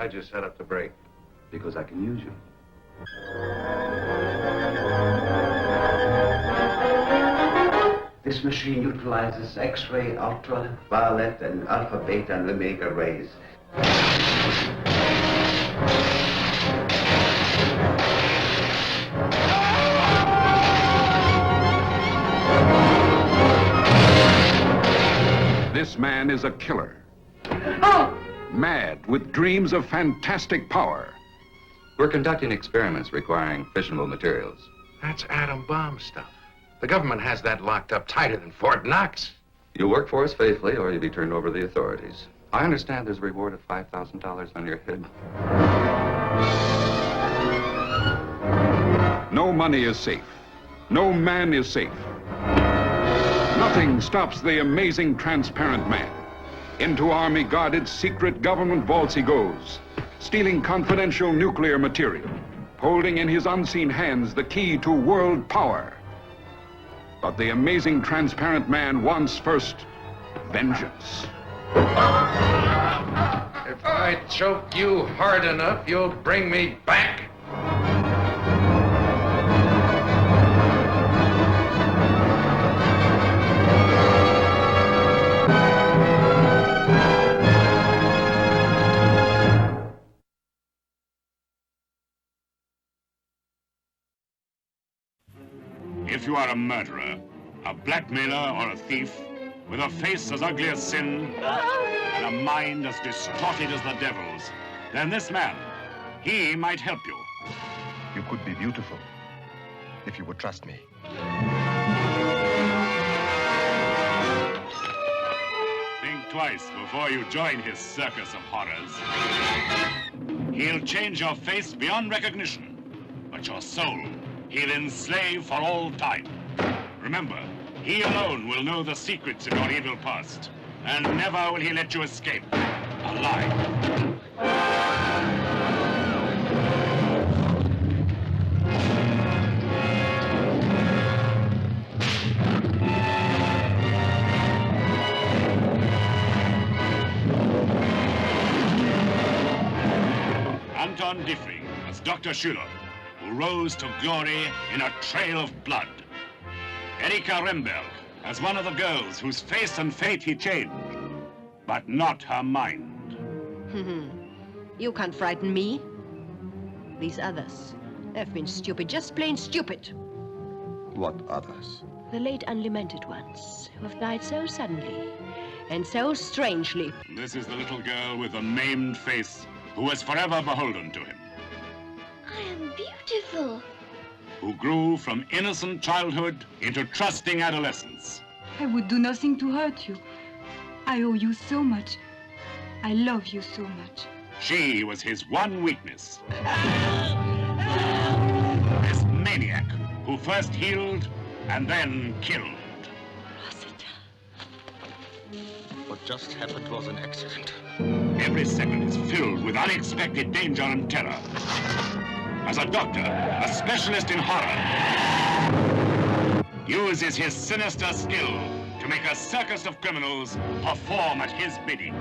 Why'd you set up to break? Because I can use you. This machine utilizes X-ray, ultraviolet, and alpha, beta, and omega rays. This man is a killer. Oh! Mad with dreams of fantastic power. We're conducting experiments requiring fissionable materials. That's atom bomb stuff. The government has that locked up tighter than Fort Knox. You'll work for us faithfully or you'll be turned over to the authorities. I understand there's a reward of $5,000 on your head. No money is safe. No man is safe. Nothing stops the amazing transparent man. Into army-guarded secret government vaults he goes, stealing confidential nuclear material, holding in his unseen hands the key to world power. But the amazing transparent man wants first vengeance. If I choke you hard enough, you'll bring me back. If you are a murderer, a blackmailer, or a thief, with a face as ugly as sin, and a mind as distorted as the devil's, then this man, he might help you. You could be beautiful, if you would trust me. Think twice before you join his Circus of Horrors. He'll change your face beyond recognition, but your soul he'll enslave for all time. Remember, he alone will know the secrets of your evil past, and never will he let you escape alive. Anton Diffring as Dr. Schüler, who rose to glory in a trail of blood. Erika Remberg as one of the girls whose face and fate he changed, but not her mind. You can't frighten me. These others, they've been stupid, just plain stupid. What others? The late unlamented ones, who have died so suddenly and so strangely. This is the little girl with the maimed face who was forever beholden to him. I am beautiful. Who grew from innocent childhood into trusting adolescence. I would do nothing to hurt you. I owe you so much. I love you so much. She was his one weakness. This maniac who first healed and then killed. What just happened was an accident. Every second is filled with unexpected danger and terror. As a doctor, a specialist in horror, uses his sinister skill to make a circus of criminals perform at his bidding.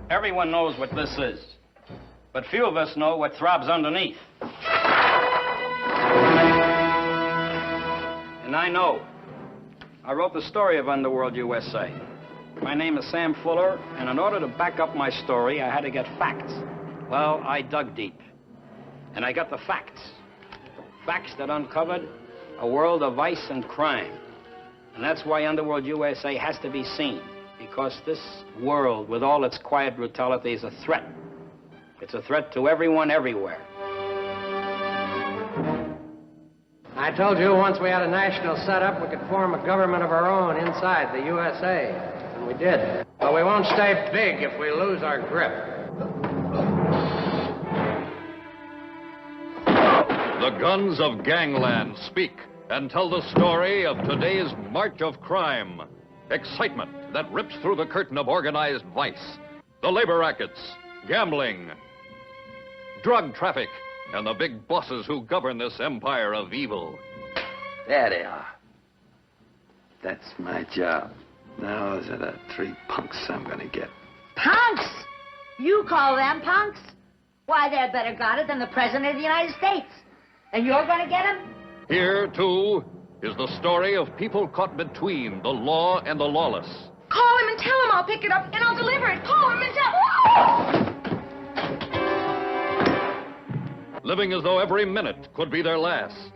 Everyone knows what this is, but few of us know what throbs underneath. And I know. I wrote the story of Underworld USA. My name is Sam Fuller, and in order to back up my story, I had to get facts. Well, I dug deep, and I got the facts. Facts that uncovered a world of vice and crime. And that's why Underworld USA has to be seen. Because this world, with all its quiet brutality, is a threat. It's a threat to everyone, everywhere. I told you once we had a national setup, we could form a government of our own inside the USA. And we did. But we won't stay big if we lose our grip. The guns of gangland speak and tell the story of today's march of crime. Excitement that rips through the curtain of organized vice. The labor rackets, gambling, drug traffic, and the big bosses who govern this empire of evil. There they are. That's my job. Now, those are the 3 punks I'm gonna get. Punks? You call them punks? Why, they're better got it than the President of the United States. And you're gonna get them? Here, too, is the story of people caught between the law and the lawless. Call him and tell him I'll pick it up and I'll deliver it. Call him and tell... Living as though every minute could be their last.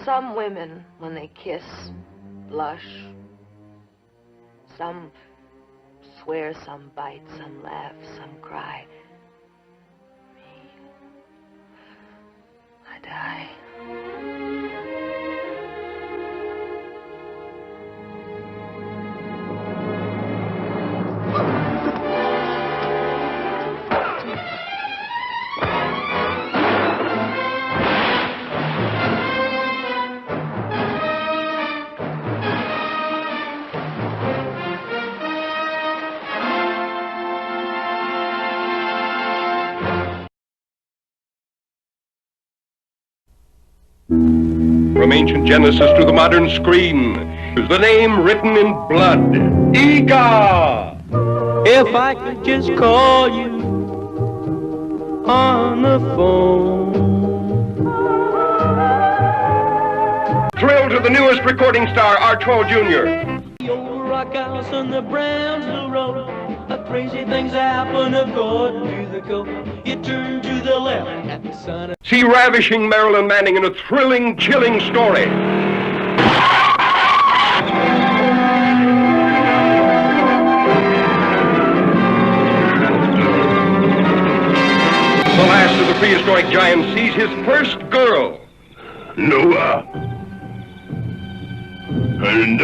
Some women, when they kiss, blush. Some swear, some bite, some laugh, some cry. Me, I die. From ancient Genesis to the modern screen, is the name written in blood, Eegah! If I could just call you on the phone. Thrilled to the newest recording star, Archwell Jr. The old rock house on the Brownsville Road. Crazy things happen according to the code. You turn to the left at the sun. See ravishing Marilyn Manning in a thrilling, chilling story. The last of the prehistoric giants sees his first girl. Noah. And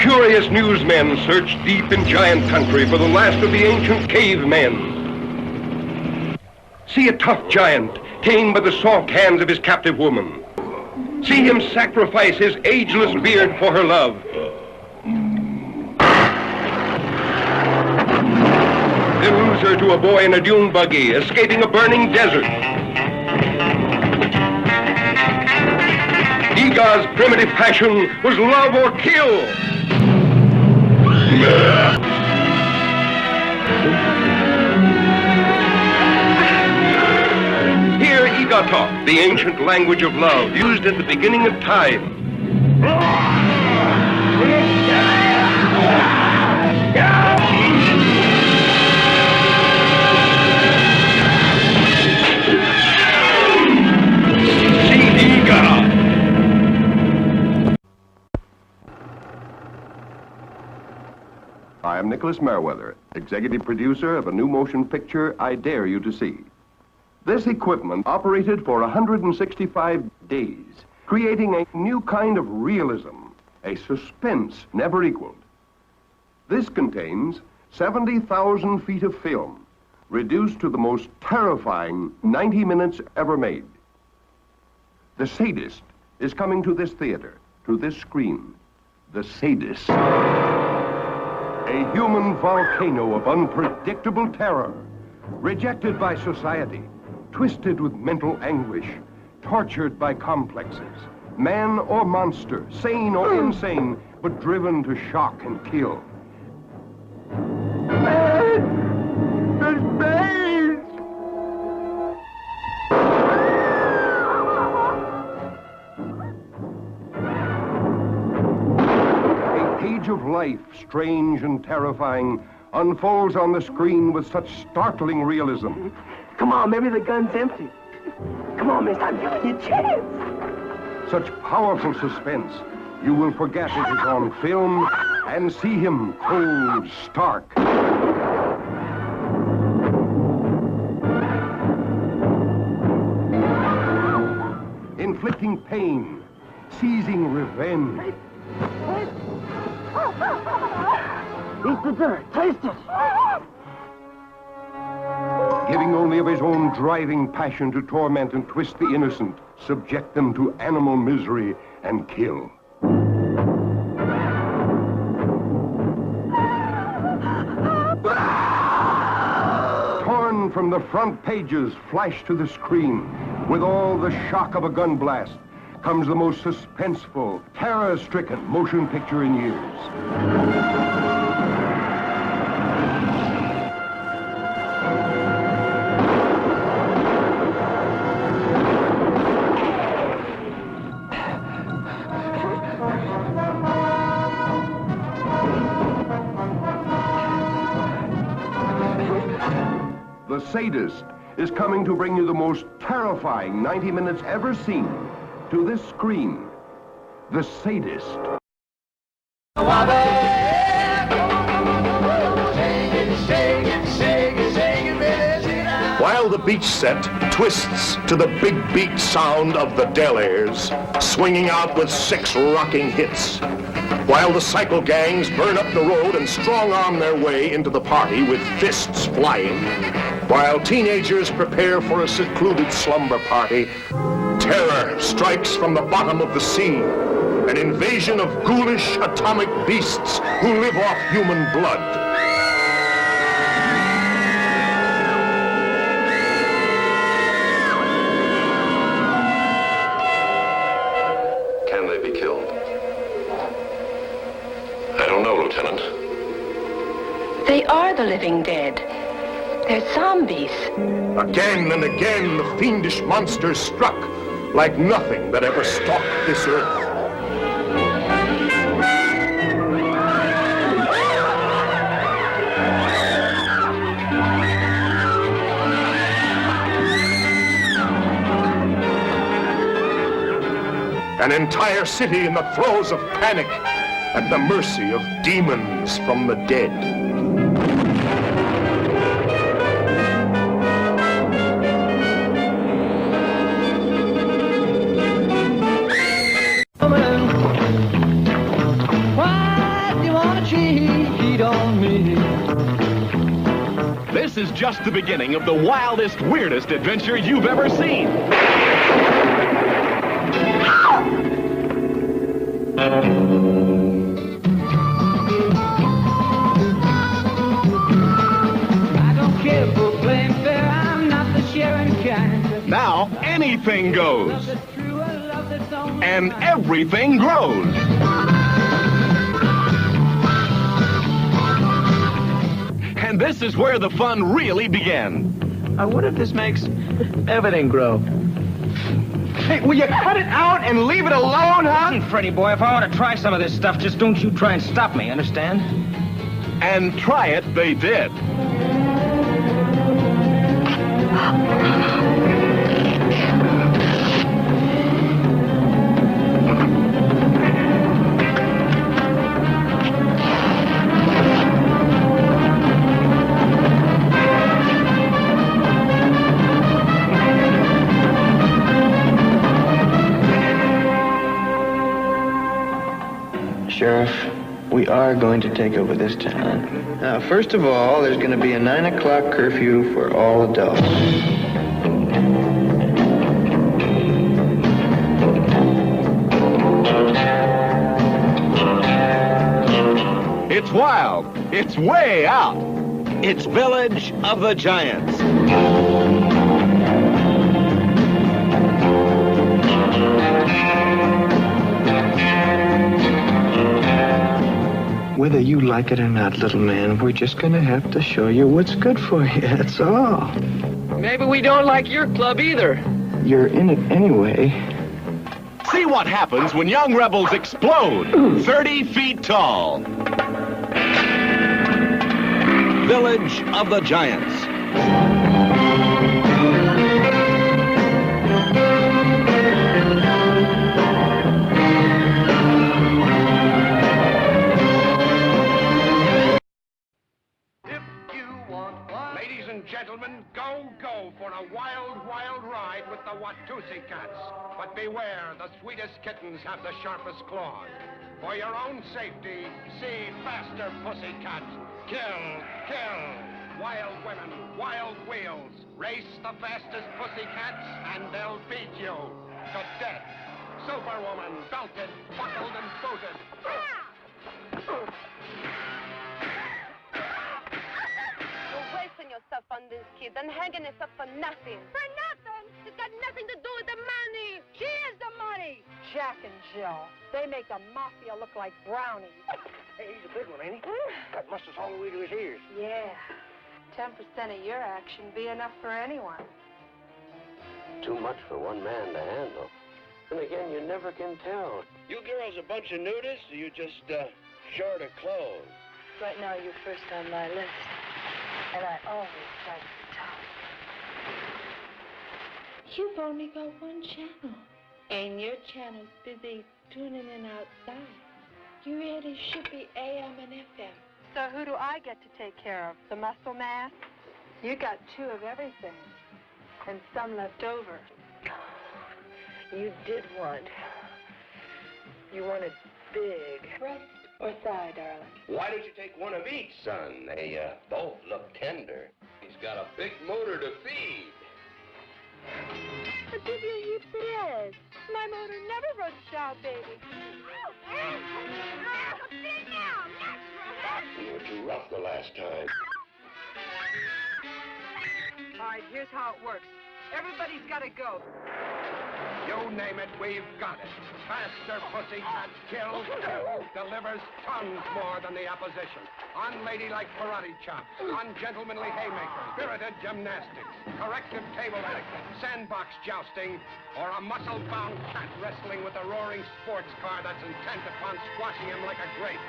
Curious newsmen search deep in giant country for the last of the ancient cavemen. See a tough giant tamed by the soft hands of his captive woman. See him sacrifice his ageless beard for her love. Then lose her to a boy in a dune buggy, escaping a burning desert. Eegah's primitive passion was love or kill. Hear Eegah talk, the ancient language of love, used at the beginning of time. See Eegah! I am Nicholas Merriweather, executive producer of a new motion picture I dare you to see. This equipment operated for 165 days, creating a new kind of realism, a suspense never equaled. This contains 70,000 feet of film, reduced to the most terrifying 90 minutes ever made. The Sadist is coming to this theater, to this screen. The Sadist. A human volcano of unpredictable terror, rejected by society, twisted with mental anguish, tortured by complexes, man or monster, sane or insane, but driven to shock and kill. Of life, strange and terrifying, unfolds on the screen with such startling realism. Come on, maybe the gun's empty. Come on, mister, I'm giving you a chance. Such powerful suspense, you will forget it is on film and see him cold, stark. Inflicting pain, seizing revenge. Eat the dirt, taste it. giving only of his own driving passion to torment and twist the innocent, subject them to animal misery, and kill. Torn from the front pages, flashed to the screen, with all the shock of a gun blast, comes the most suspenseful, terror-stricken motion picture in years. The Sadist is coming to bring you the most terrifying 90 minutes ever seen to this screen. The Sadist. While the beach set twists to the big beat sound of the Delaires, swinging out with 6 rocking hits. While the cycle gangs burn up the road and strong-arm their way into the party with fists flying. While teenagers prepare for a secluded slumber party, terror strikes from the bottom of the sea. An invasion of ghoulish atomic beasts who live off human blood. Can they be killed? I don't know, Lieutenant. They are the living dead. They're zombies. Again and again, the fiendish monsters struck like nothing that ever stalked this earth. An entire city in the throes of panic, at the mercy of demons from the dead. This is just the beginning of the wildest, weirdest adventure you've ever seen. I don't care for playing fair, I'm not the sharing kind. Now anything goes. And everything grows. And this is where the fun really began. I wonder if this makes everything grow. Hey, will you cut it out and leave it alone, huh? Listen, Freddie boy, if I want to try some of this stuff, just don't you try and stop me, understand? And try it they did. Sheriff, we are going to take over this town. Now, first of all, there's going to be a 9 o'clock curfew for all adults. It's wild. It's way out. It's Village of the Giants. Whether you like it or not, little man, we're just going to have to show you what's good for you, that's all. Maybe we don't like your club either. You're in it anyway. See what happens when young rebels explode 30 feet tall. Village of the Giants. Ladies and gentlemen, go for a wild, wild ride with the Pussycats. But beware, the sweetest kittens have the sharpest claws. For your own safety, see faster, Pussycat. Kill, kill. wild women, wild wheels. Race the fastest pussycats, and they'll beat you to death. Superwoman, belted, buckled, and booted. You're wasting yourself on this kid and hanging yourself for nothing. For nothing? It's got nothing to do with the money. She is the money. Jack and Jill, they make the mafia look like brownies. Hey, he's a big one, ain't he? Got mustard all the way to his ears. Yeah. 10% of your action be enough for anyone. Too much for one man to handle. And again, you never can tell. You girls a bunch of nudists, or you just, short of clothes? Right now, you're first on my list. And I always try to be top. You've only got one channel. And your channel's busy tuning in outside. You really should be AM and FM. So who do I get to take care of? The muscle mass? You got 2 of everything. And some left over. You did want. You wanted big. Breast or thigh, darling? Why don't you take one of each, son? They, both look tender. He's got a big motor to feed. I'll give you heaps less. My motor never runs short, baby. You were too rough the last time. All right, here's how it works. Everybody's got to go. You name it, we've got it. Faster pussycats kills, delivers tons more than the opposition. Unladylike karate chops, ungentlemanly haymakers, spirited gymnastics, corrective table etiquette, sandbox jousting, or a muscle-bound cat wrestling with a roaring sports car that's intent upon squashing him like a grape.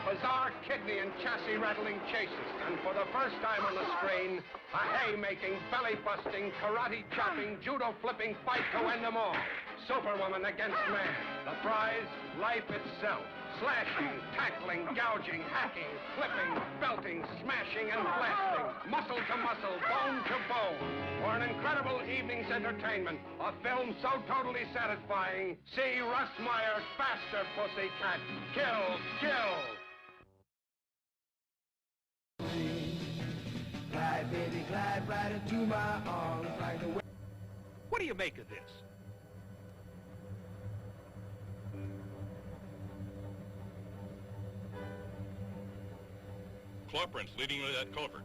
Bizarre kidney and chassis-rattling chases, and for the first time on the screen, a hay-making, belly-busting, karate-chopping, judo-flipping fight to end them all. Superwoman against man. The prize, life itself. Slashing, tackling, gouging, hacking, flipping, belting, smashing, and blasting. Muscle to muscle, bone to bone. For an incredible evening's entertainment, a film so totally satisfying, see Russ Meyer's Faster Pussycat. Kill, kill. Glide, baby, glide right into my arms like the way. What do you make of this? Claw prints leading to that culvert.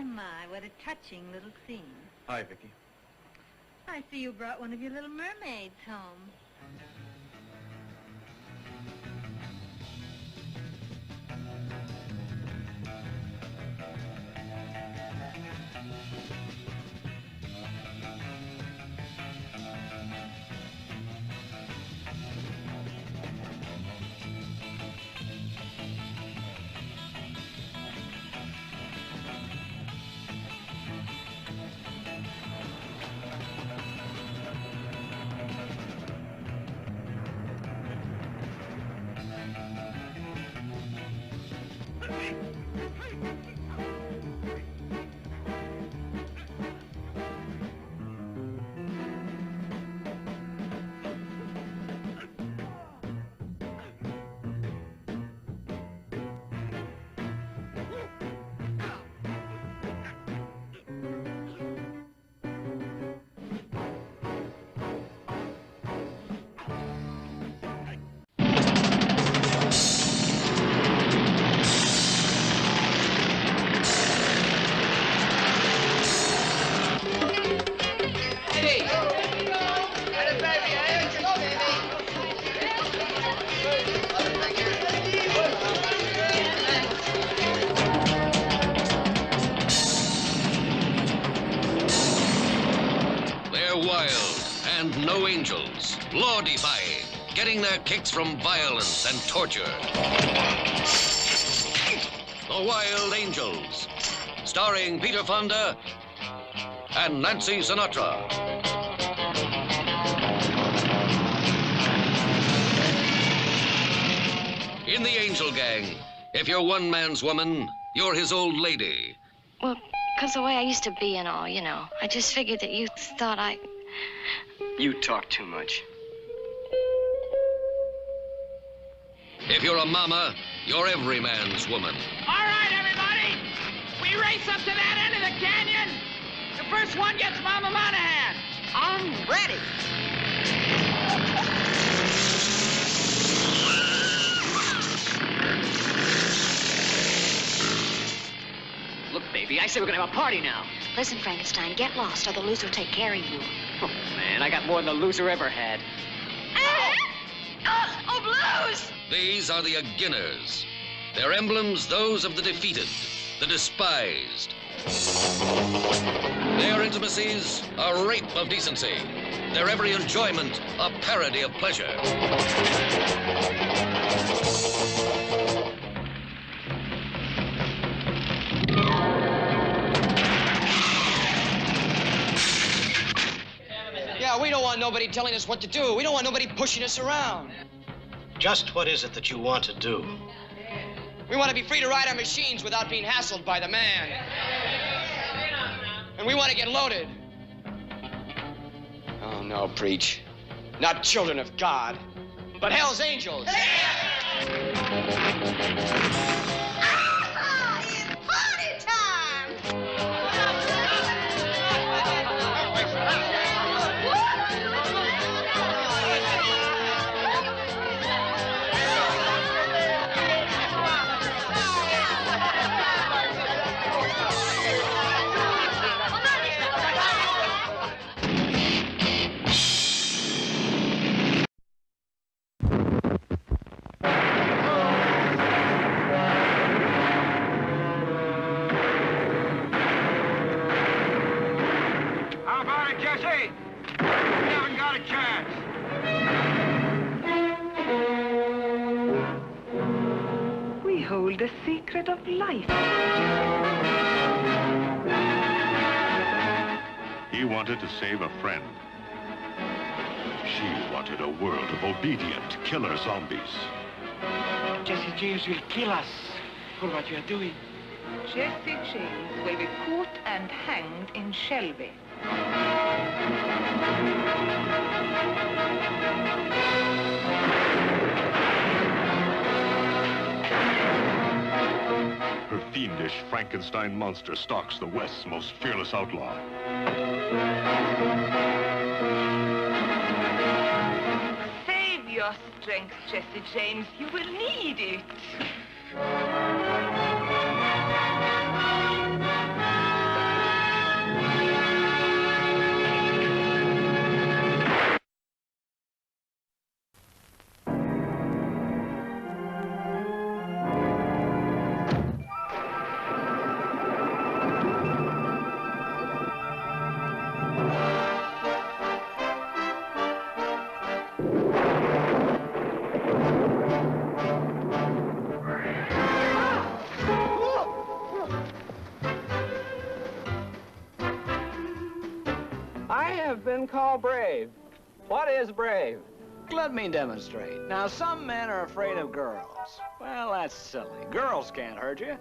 My, what a touching little scene. Hi, Vicky. I see you brought one of your little mermaids home. No angels, law-defying, getting their kicks from violence and torture. The Wild Angels, starring Peter Fonda and Nancy Sinatra. In the Angel Gang, if you're one man's woman, you're his old lady. Well, because the way I used to be and all, you know. I just figured that you thought I... You talk too much. If you're a mama, you're every man's woman. All right, everybody. We race up to that end of the canyon. The first one gets Mama Monahan. I'm ready. Look, baby, I say we're gonna have a party now. Listen, Frankenstein, get lost or the loser will take care of you. Oh, man, I got more than the loser ever had. Oh, blues! These are the Aginners. Their emblems, those of the defeated, the despised. Their intimacies, a rape of decency. Their every enjoyment, a parody of pleasure. Yeah, we don't want nobody telling us what to do. We don't want nobody pushing us around. Just what is it that you want to do? We want to be free to ride our machines without being hassled by the man. And we want to get loaded. Oh, no, preach. Not children of God, but hell's angels. The secret of life. He wanted to save a friend. She wanted a world of obedient killer zombies. Jesse James will kill us for what you are doing. Jesse James will be caught and hanged in Shelby. Her fiendish Frankenstein monster stalks the West's most fearless outlaw. Save your strength, Jesse James. You will need it. Been called brave. What is brave? Let me demonstrate. Now, some men are afraid of girls. Well, that's silly. Girls can't hurt you.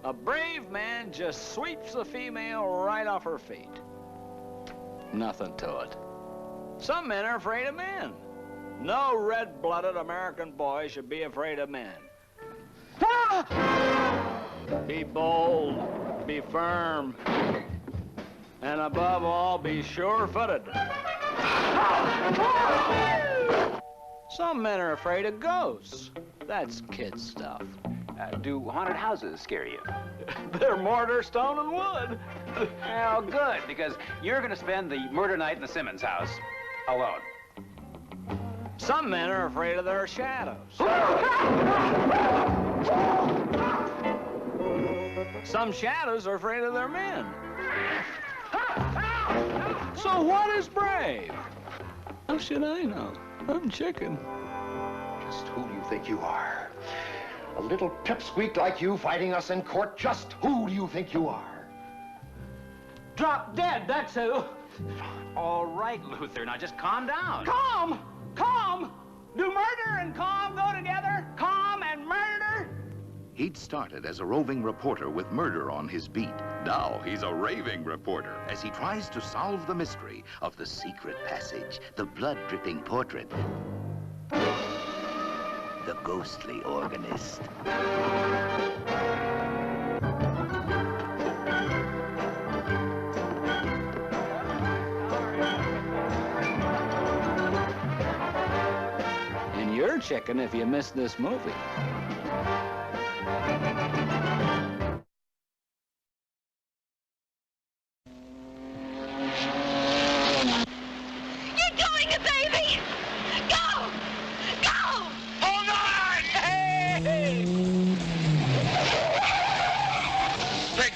A brave man just sweeps the female right off her feet. Nothing to it. Some men are afraid of men. No red-blooded American boy should be afraid of men. Be bold. Be firm. And above all, be sure-footed. Some men are afraid of ghosts. That's kid stuff. Do haunted houses scare you? They're mortar, stone, and wood. Well, good, because you're going to spend the murder night in the Simmons house alone. Some men are afraid of their shadows. Some shadows are afraid of their men. So what is brave? How should I know? I'm chicken. Just who do you think you are? A little pipsqueak like you fighting us in court, just who do you think you are? Drop dead, that's who. All right, Luther, now just calm down. Calm! Calm! Do murder and calm go together? Calm and murder? He'd started as a roving reporter with murder on his beat. Now he's a raving reporter as he tries to solve the mystery of the secret passage, the blood-dripping portrait, the ghostly organist. And you're chicken if you miss this movie.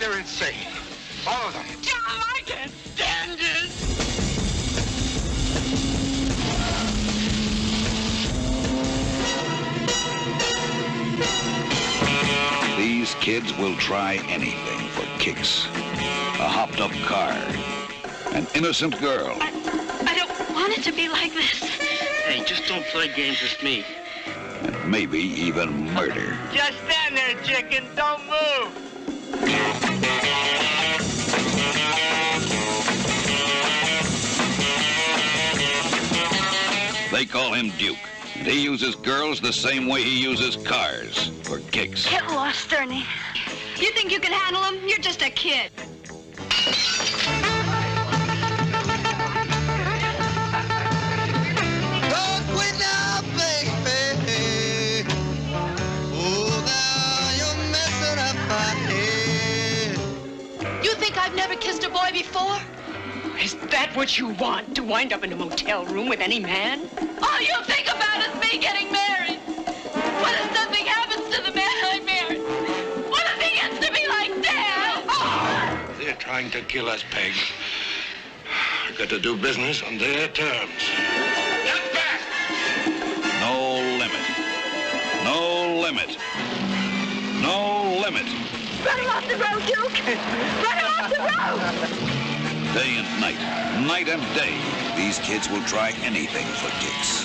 They're insane. Follow them. John, I can't stand it. These kids will try anything for kicks. A hopped-up car. An innocent girl. I don't want it to be like this. Hey, just don't play games with me. And maybe even murder. Just stand there, chicken. Don't move. They call him Duke, and he uses girls the same way he uses cars, for kicks. Get lost, Ernie. You think you can handle him? You're just a kid. You think I've never kissed a boy before? Is that what you want, to wind up in a motel room with any man? All you think about is me getting married. What if something happens to the man I married? What if he gets to be like Dad? Oh! They're trying to kill us, Peg. I've got to do business on their terms. Get back! No limit. No limit. No limit. Run him off the road, Duke! Run him off the road! Day and night, night and day, these kids will try anything for kicks.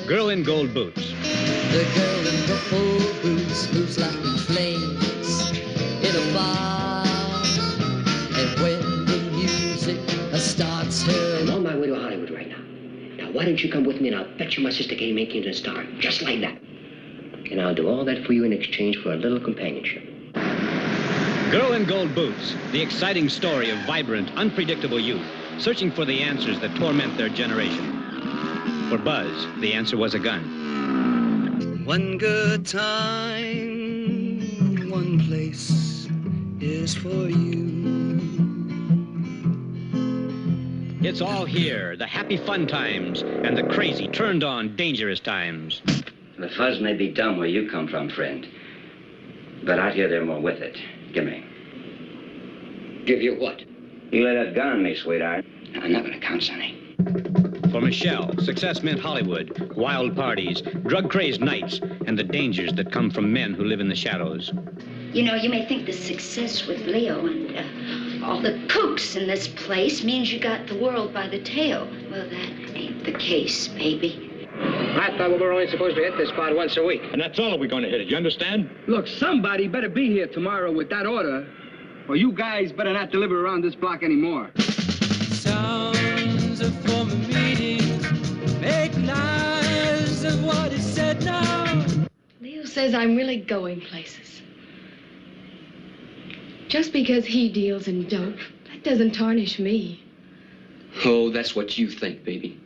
Girl in Gold Boots. The girl in purple boots moves like flames in a bar. And when the music starts her... I'm on my way to Hollywood right now. Now, why don't you come with me and I'll bet you my sister can make you into a star, just like that. And I'll do all that for you in exchange for a little companionship. Girl in Gold Boots, the exciting story of vibrant, unpredictable youth searching for the answers that torment their generation. For Buzz, the answer was a gun. One good time, one place is for you. It's all here, the happy fun times and the crazy, turned-on, dangerous times. The fuzz may be dumb where you come from, friend. But out here, they're more with it. Give me. Give you what? You lay that gun on me, sweetheart. I'm not gonna count, Sonny. For Michelle, success meant Hollywood, wild parties, drug-crazed nights, and the dangers that come from men who live in the shadows. You know, you may think the success with Leo and all the kooks in this place means you got the world by the tail. Well, that ain't the case, baby. I thought we were only supposed to hit this spot once a week. And that's all we're going to hit it, you understand? Look, somebody better be here tomorrow with that order, or you guys better not deliver around this block anymore. Sounds of former meetings make lies of what is said now. Leo says I'm really going places. Just because he deals in dope, that doesn't tarnish me. Oh, that's what you think, baby.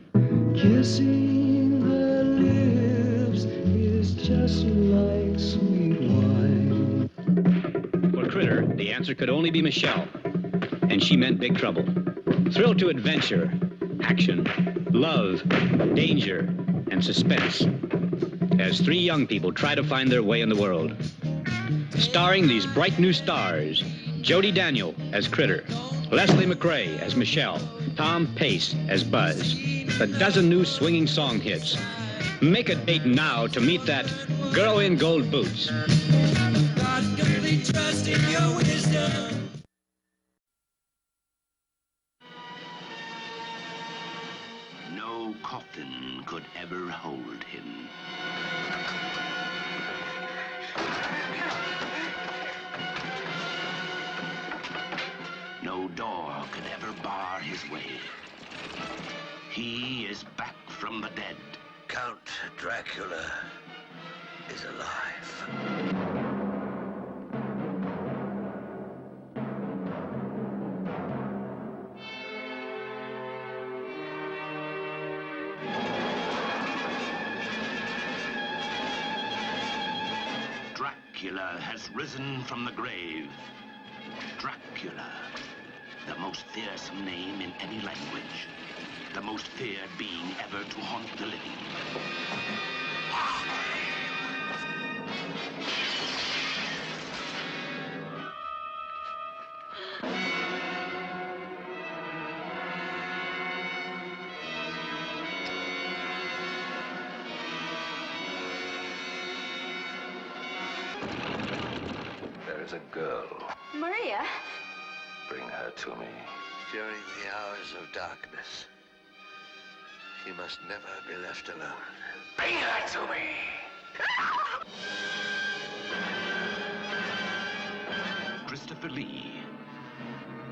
Kissing her lips is just like sweet wine. For Critter, the answer could only be Michelle, and she meant big trouble. Thrilled to adventure, action, love, danger, and suspense, as three young people try to find their way in the world. Starring these bright new stars, Jody Daniel as Critter, Leslie McRae as Michelle, Tom Pace as Buzz. A dozen new swinging song hits. Make a date now to meet that girl in gold boots. God, complete trust in your wisdom. No coffin could ever hold him. No door could ever bar his way. He is back from the dead. Count Dracula is alive. Dracula has risen from the grave. Dracula, the most fearsome name in any language. The most feared being ever to haunt the living. There is a girl. Maria? Bring her to me. During the hours of darkness, she must never be left alone. Bring her to me! Christopher Lee,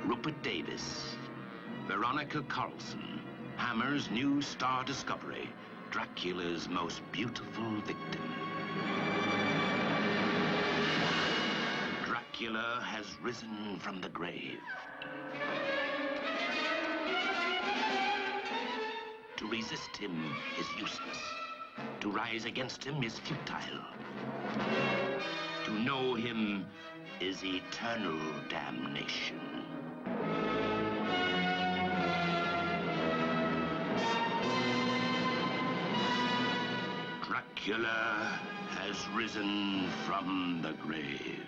Rupert Davis, Veronica Carlson, Hammer's new star discovery, Dracula's most beautiful victim. Dracula has risen from the grave. To resist him is useless. To rise against him is futile. To know him is eternal damnation. Dracula has risen from the grave.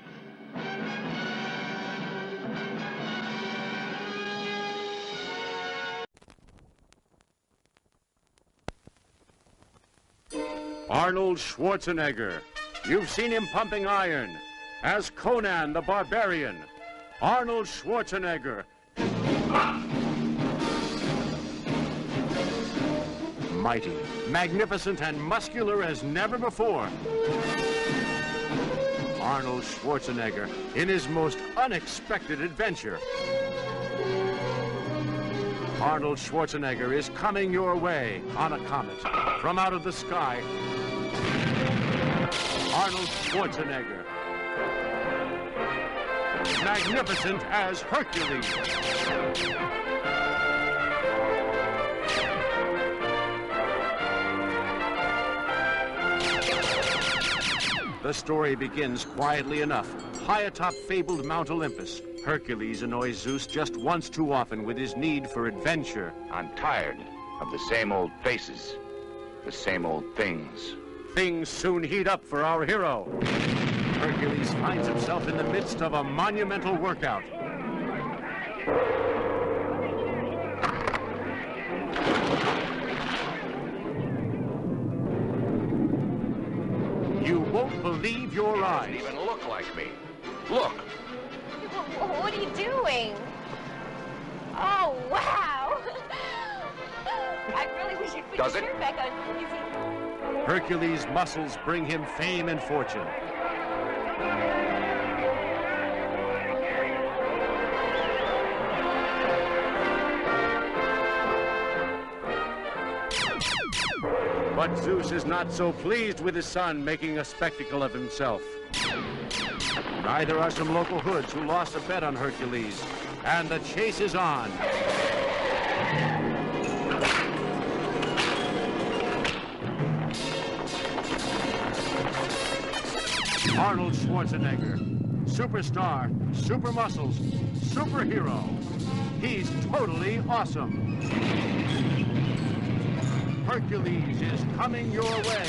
Arnold Schwarzenegger. You've seen him pumping iron. As Conan the Barbarian. Arnold Schwarzenegger. Mighty, magnificent, and muscular as never before. Arnold Schwarzenegger in his most unexpected adventure. Arnold Schwarzenegger is coming your way on a comet from out of the sky. Arnold Schwarzenegger. Magnificent as Hercules. The story begins quietly enough. High atop fabled Mount Olympus, Hercules annoys Zeus just once too often with his need for adventure. I'm tired of the same old faces, the same old things. Things soon heat up for our hero. Hercules finds himself in the midst of a monumental workout. You won't believe your eyes. He doesn't even look like me. Look. What are you doing? Oh, wow. I really wish you'd put your shirt back on. Is he... Hercules' muscles bring him fame and fortune. But Zeus is not so pleased with his son making a spectacle of himself. Neither are some local hoods who lost a bet on Hercules, and the chase is on. Arnold Schwarzenegger, superstar, super muscles, superhero. He's totally awesome. Hercules is coming your way.